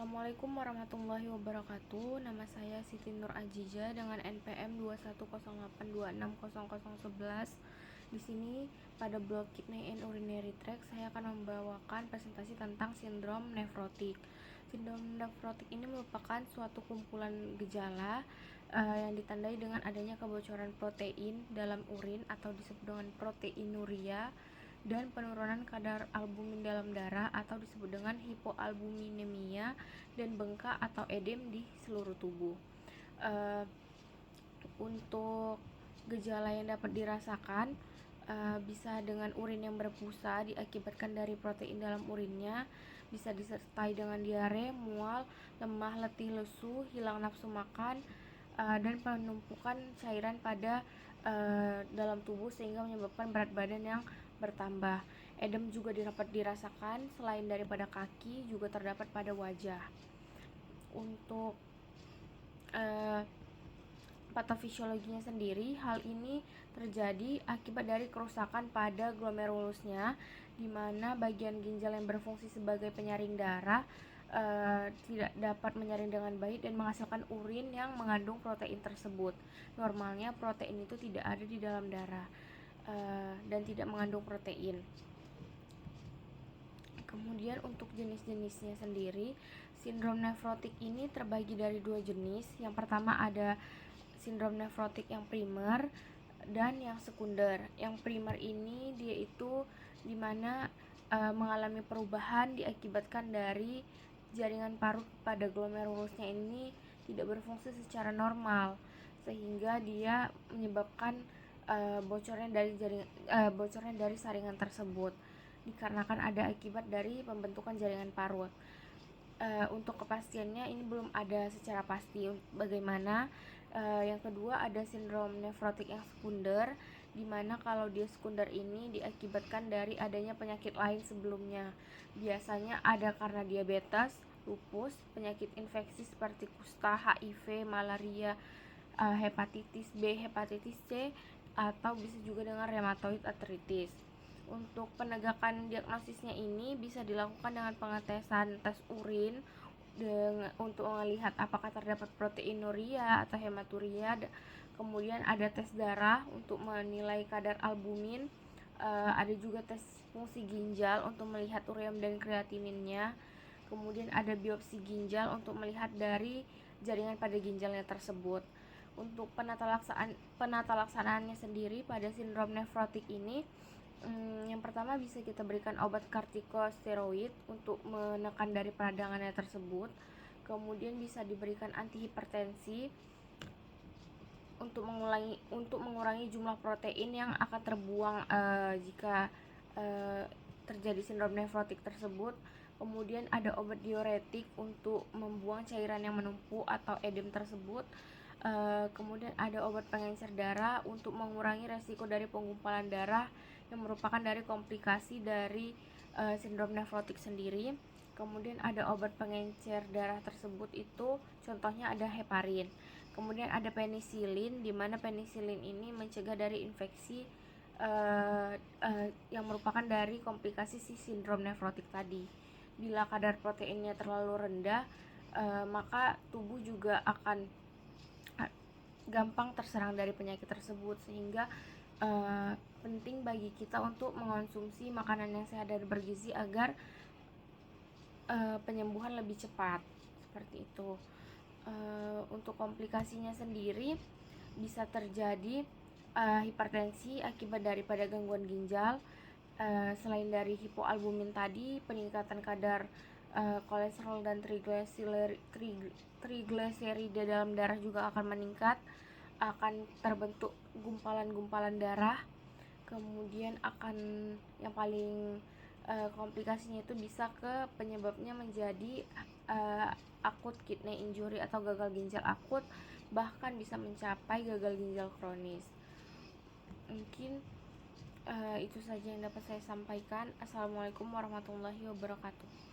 Assalamualaikum warahmatullahi wabarakatuh. Nama saya Siti Nur Ajija dengan NPM 21082600011. Di sini pada blog Kidney and Urinary Tract saya akan membawakan presentasi tentang sindrom nefrotik. Sindrom nefrotik ini merupakan suatu kumpulan gejala yang ditandai dengan adanya kebocoran protein dalam urin atau disebut dengan proteinuria dan penurunan kadar albumin dalam darah atau disebut dengan hipoalbuminemia dan bengkak atau edem di seluruh tubuh. Untuk gejala yang dapat dirasakan bisa dengan urin yang berbusa diakibatkan dari protein dalam urinnya, bisa disertai dengan diare, mual, lemah, letih, lesu, hilang nafsu makan, dan penumpukan cairan pada dalam tubuh sehingga menyebabkan berat badan yang bertambah. Edem juga dapat dirasakan selain daripada kaki juga terdapat pada wajah. Untuk patofisiologinya sendiri, hal ini terjadi akibat dari kerusakan pada glomerulusnya, di mana bagian ginjal yang berfungsi sebagai penyaring darah tidak dapat menyaring dengan baik dan menghasilkan urin yang mengandung protein tersebut. Normalnya protein itu tidak ada di dalam darah dan tidak mengandung protein. Kemudian untuk jenis-jenisnya sendiri, sindrom nefrotik ini terbagi dari dua jenis. Yang pertama ada sindrom nefrotik yang primer dan yang sekunder. Yang primer ini dia itu dimana mengalami perubahan diakibatkan dari jaringan parut pada glomerulusnya ini tidak berfungsi secara normal, sehingga dia menyebabkan bocornya dari saringan tersebut dikarenakan ada akibat dari pembentukan jaringan parut. Untuk kepastiannya ini belum ada secara pasti bagaimana. Yang kedua ada sindrom nefrotik yang sekunder, dimana kalau dia sekunder ini diakibatkan dari adanya penyakit lain sebelumnya. Biasanya ada karena diabetes, lupus, penyakit infeksi seperti kusta, HIV, malaria, hepatitis B, hepatitis C, atau bisa juga dengan rheumatoid arthritis. Untuk penegakan diagnosisnya ini bisa dilakukan dengan pengetesan tes urin untuk melihat apakah terdapat proteinuria atau hematuria. Kemudian ada tes darah untuk menilai kadar albumin. Ada juga tes fungsi ginjal untuk melihat ureum dan kreatininnya. Kemudian ada biopsi ginjal untuk melihat dari jaringan pada ginjalnya tersebut. Untuk penata laksanaannya sendiri pada sindrom nefrotik ini, yang pertama bisa kita berikan obat kortikosteroid untuk menekan dari peradangannya tersebut. Kemudian bisa diberikan antihipertensi untuk mengurangi jumlah protein yang akan terbuang jika terjadi sindrom nefrotik tersebut. Kemudian ada obat diuretik untuk membuang cairan yang menumpuk atau edem tersebut. Kemudian ada obat pengencer darah untuk mengurangi resiko dari penggumpalan darah yang merupakan dari komplikasi dari sindrom nefrotik sendiri. Kemudian ada obat pengencer darah tersebut itu contohnya ada heparin. Kemudian ada penisilin, di mana penisilin ini mencegah dari infeksi yang merupakan dari komplikasi si sindrom nefrotik tadi. Bila kadar proteinnya terlalu rendah, maka tubuh juga akan gampang terserang dari penyakit tersebut, sehingga penting bagi kita untuk mengonsumsi makanan yang sehat dan bergizi agar penyembuhan lebih cepat, seperti itu. Untuk komplikasinya sendiri bisa terjadi hipertensi akibat daripada gangguan ginjal. Selain dari hipoalbumin tadi, peningkatan kadar kolesterol dan trigliserida dalam darah juga akan meningkat, akan terbentuk gumpalan-gumpalan darah. Kemudian akan yang paling komplikasinya itu bisa ke penyebabnya menjadi akut kidney injury atau gagal ginjal akut, bahkan bisa mencapai gagal ginjal kronis. Mungkin itu saja yang dapat saya sampaikan. Assalamualaikum warahmatullahi wabarakatuh.